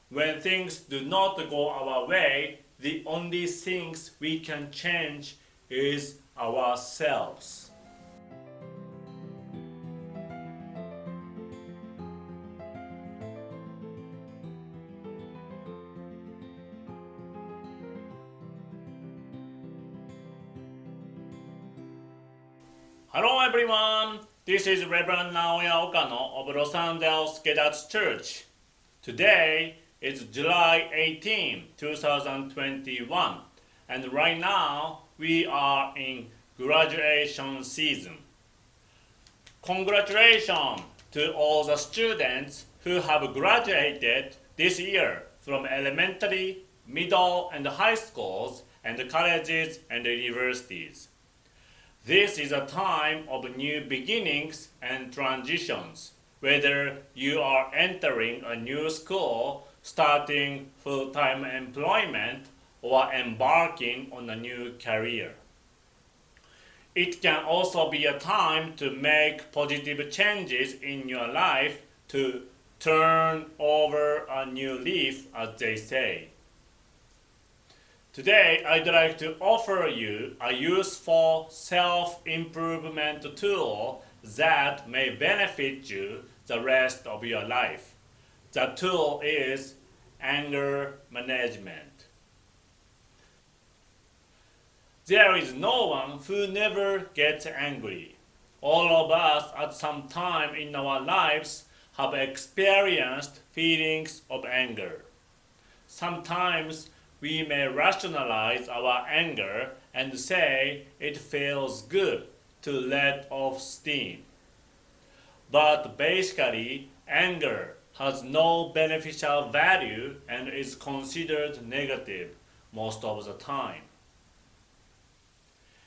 When things do not go our way, the only things we can change is ourselves. Hello everyone, this is Reverend Naoya Okano of Los Angeles Gedatsu Church. Today is July 18, 2021, and right now we are in graduation season. Congratulations to all the students who have graduated this year from elementary, middle, and high schools, and colleges and universities. This is a time of new beginnings and transitions, whether you are entering a new school, starting full-time employment, or embarking on a new career. It can also be a time to make positive changes in your life, to turn over a new leaf, as they say. Today, I'd like to offer you a useful self-improvement tool that may benefit you the rest of your life. The tool is anger management. There is no one who never gets angry. All of us at some time in our lives have experienced feelings of anger. Sometimes we may rationalize our anger and say it feels good to let off steam. But basically, anger has no beneficial value and is considered negative most of the time.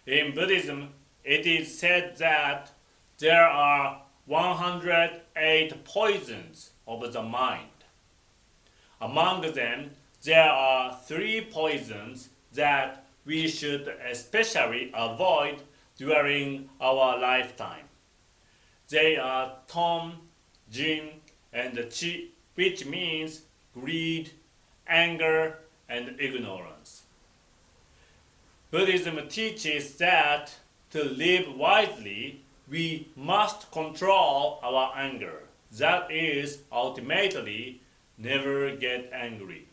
In Buddhism, it is said that there are 108 poisons of the mind. Among them, there are 3 poisons that we should especially avoid during our lifetime. They are Tom, Jin, and Chi, which means greed, anger, and ignorance. Buddhism teaches that to live wisely, we must control our anger. That is, ultimately, never get angry.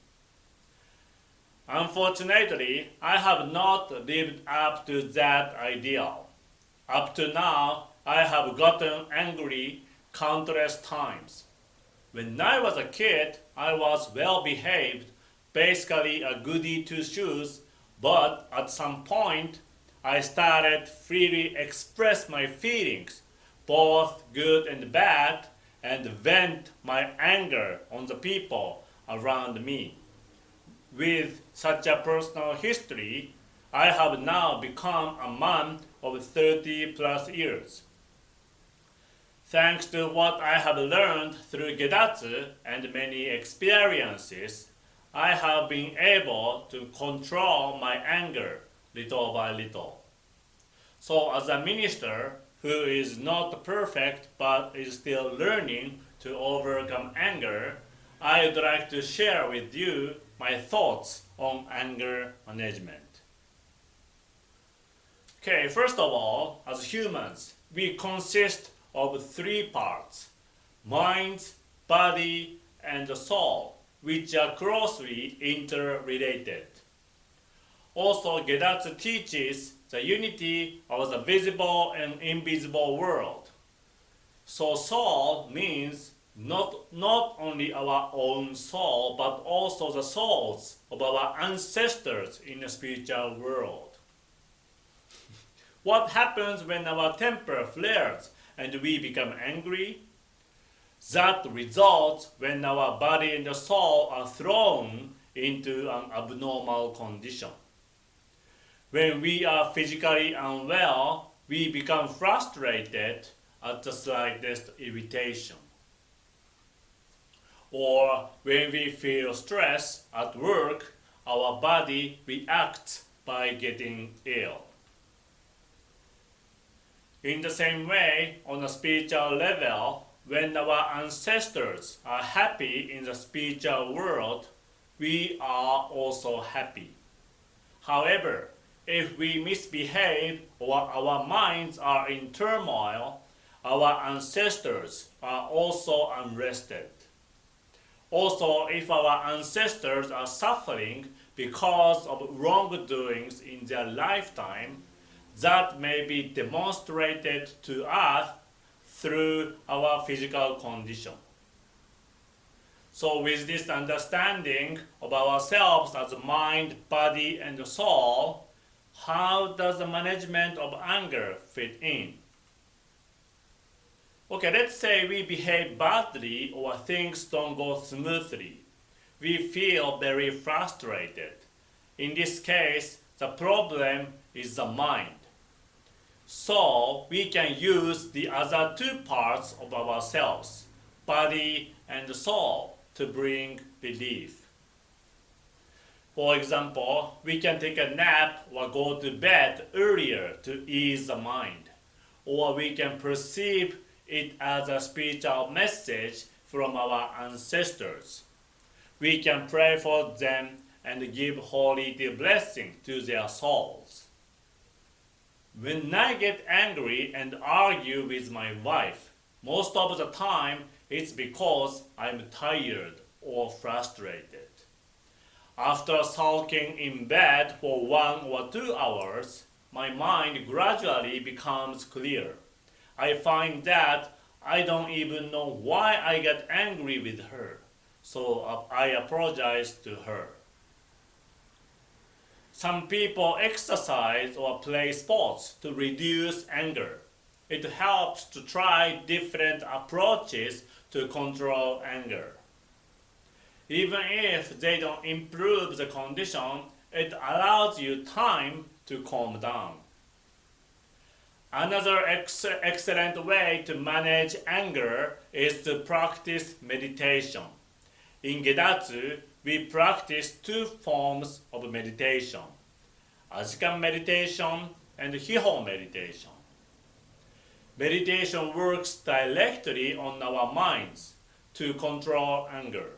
Unfortunately, I have not lived up to that ideal. Up to now, I have gotten angry countless times. When I was a kid, I was well behaved, basically a goody two shoes, but at some point, I started freely express my feelings, both good and bad, and vent my anger on the people around me. With such a personal history, I have now become a man of 30 plus years. Thanks to what I have learned through Gedatsu and many experiences, I have been able to control my anger little by little. So as a minister who is not perfect but is still learning to overcome anger, I would like to share with you my thoughts on anger management. Okay, first of all, as humans, we consist of 3 parts: mind, body, and soul, which are closely interrelated. Also, Gedatsu teaches the unity of the visible and invisible world. So soul means not only our own soul, but also the souls of our ancestors in the spiritual world. What happens when our temper flares and we become angry? That results when our body and the soul are thrown into an abnormal condition. When we are physically unwell, we become frustrated at the slightest irritation. Or when we feel stress at work, our body reacts by getting ill. In the same way, on a spiritual level, when our ancestors are happy in the spiritual world, we are also happy. However, if we misbehave or our minds are in turmoil, our ancestors are also unrested. Also, if our ancestors are suffering because of wrongdoings in their lifetime, that may be demonstrated to us through our physical condition. So with this understanding of ourselves as mind, body, and soul, how does the management of anger fit in? Okay, let's say we behave badly or things don't go smoothly. We feel very frustrated. In this case, the problem is the mind. So we can use the other two parts of ourselves, body and soul, to bring relief. For example, we can take a nap or go to bed earlier to ease the mind. Or we can perceive it as a spiritual message from our ancestors. We can pray for them and give holy blessing to their souls. When I get angry and argue with my wife, most of the time it's because I'm tired or frustrated. After sulking in bed for 1 or 2 hours, my mind gradually becomes clear. I find that I don't even know why I get angry with her, so I apologize to her. Some people exercise or play sports to reduce anger. It helps to try different approaches to control anger. Even if they don't improve the condition, it allows you time to calm down. Another excellent way to manage anger is to practice meditation. In Gedatsu, we practice 2 forms of meditation: awaken meditation and hiho meditation. Meditation works directly on our minds to control anger.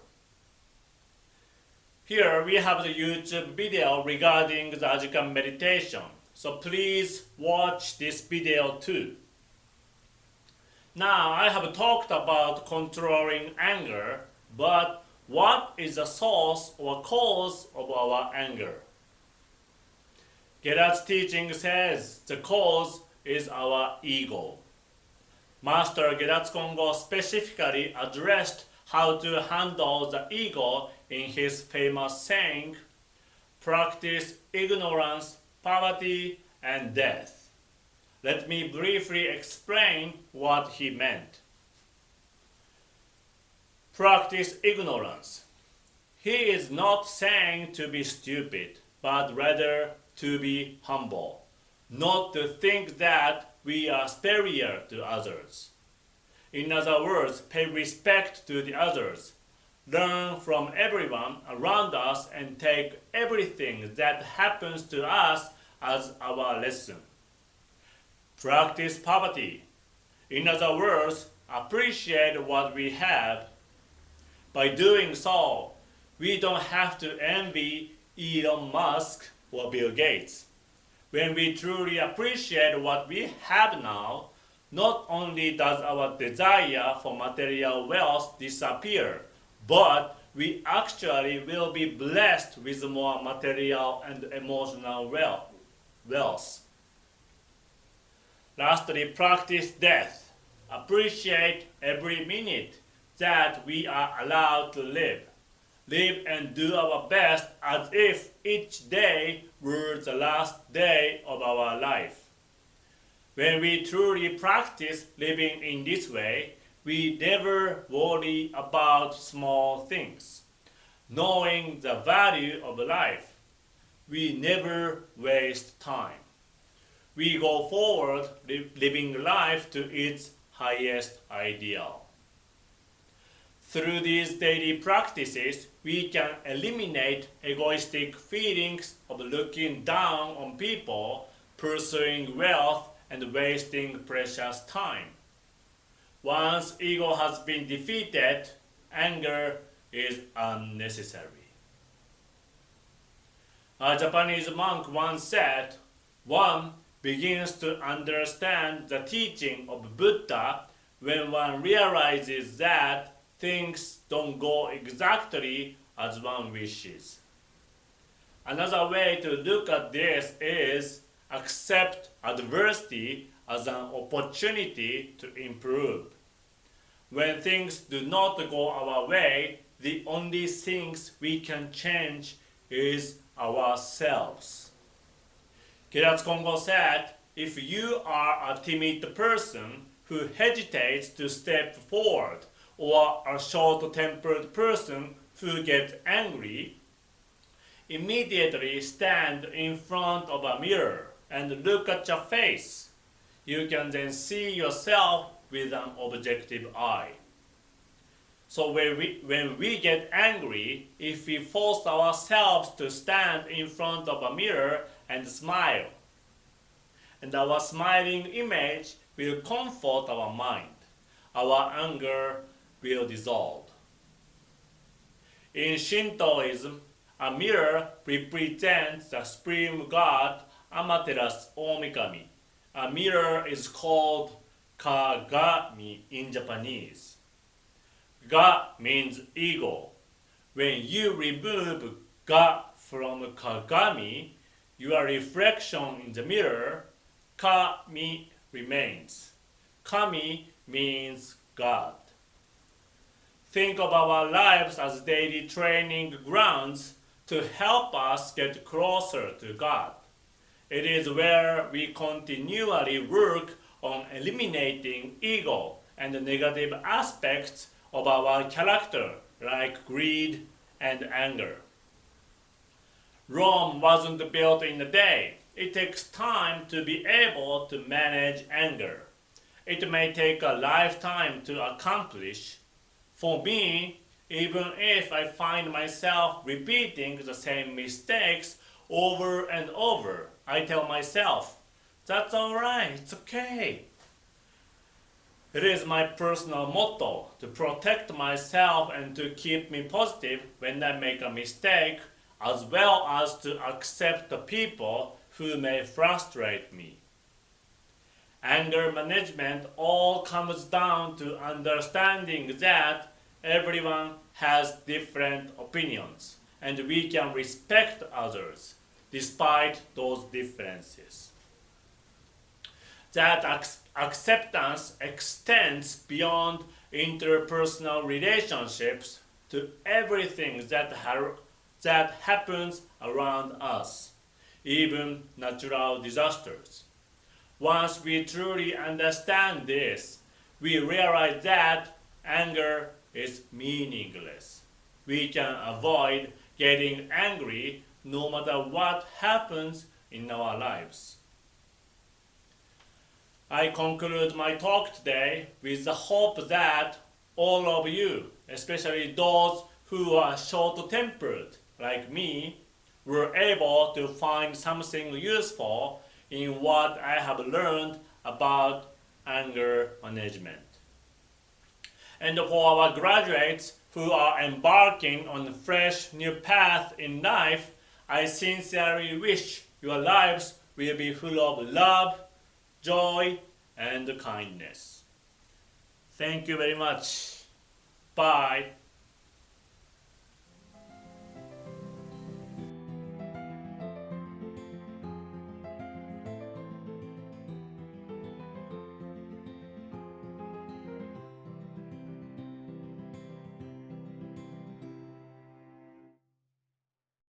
Here we have the YouTube video regarding the awaken meditation, so please watch this video too. Now I have talked about controlling anger, but what is the source or cause of our anger? Gedatsu teaching says the cause is our ego. Master Gedatsu Kongo specifically addressed how to handle the ego in his famous saying, "Practice ignorance, poverty, and death." Let me briefly explain what he meant. Practice ignorance. He is not saying to be stupid, but rather to be humble, not to think that we are superior to others. In other words, pay respect to the others, learn from everyone around us, and take everything that happens to us as our lesson. Practice poverty. In other words, appreciate what we have. By doing so, we don't have to envy Elon Musk or Bill Gates. When we truly appreciate what we have now, not only does our desire for material wealth disappear, but we actually will be blessed with more material and emotional wealth. Lastly, practice death. Appreciate every minute that we are allowed to live. Live and do our best as if each day were the last day of our life. When we truly practice living in this way, we never worry about small things. Knowing the value of life, we never waste time. We go forward living life to its highest ideal. Through these daily practices, we can eliminate egoistic feelings of looking down on people, pursuing wealth, and wasting precious time. Once ego has been defeated, anger is unnecessary. A Japanese monk once said, one begins to understand the teaching of Buddha when one realizes that things don't go exactly as one wishes. Another way to look at this is accept adversity as an opportunity to improve. When things do not go our way, the only things we can change is ourselves. Gedatsu Kongo said, if you are a timid person who hesitates to step forward, or a short-tempered person who gets angry, immediately stand in front of a mirror and look at your face. You can then see yourself with an objective eye. So when we get angry, if we force ourselves to stand in front of a mirror and smile, and our smiling image will comfort our mind, our anger will dissolve. In Shintoism, a mirror represents the supreme god Amaterasu Omikami. A mirror is called Kagami in Japanese. Ga means ego. When you remove Ga from Kagami, your reflection in the mirror, Kami, remains. Kami means God. Think of our lives as daily training grounds to help us get closer to God. It is where we continually work on eliminating ego and the negative aspects of our character, like greed and anger. Rome wasn't built in a day. It takes time to be able to manage anger. It may take a lifetime to accomplish. For me, even if I find myself repeating the same mistakes over and over, I tell myself, that's alright, it's okay. It is my personal motto to protect myself and to keep me positive when I make a mistake, as well as to accept the people who may frustrate me. Anger management all comes down to understanding that everyone has different opinions and we can respect others despite those differences. That acceptance extends beyond interpersonal relationships to everything that happens around us, even natural disasters. Once we truly understand this, we realize that anger is meaningless. We can avoid getting angry no matter what happens in our lives. I conclude my talk today with the hope that all of you, especially those who are short-tempered like me, were able to find something useful in what I have learned about anger management. And for our graduates who are embarking on a fresh new path in life, I sincerely wish your lives will be full of love, joy, and kindness. Thank you very much. Bye.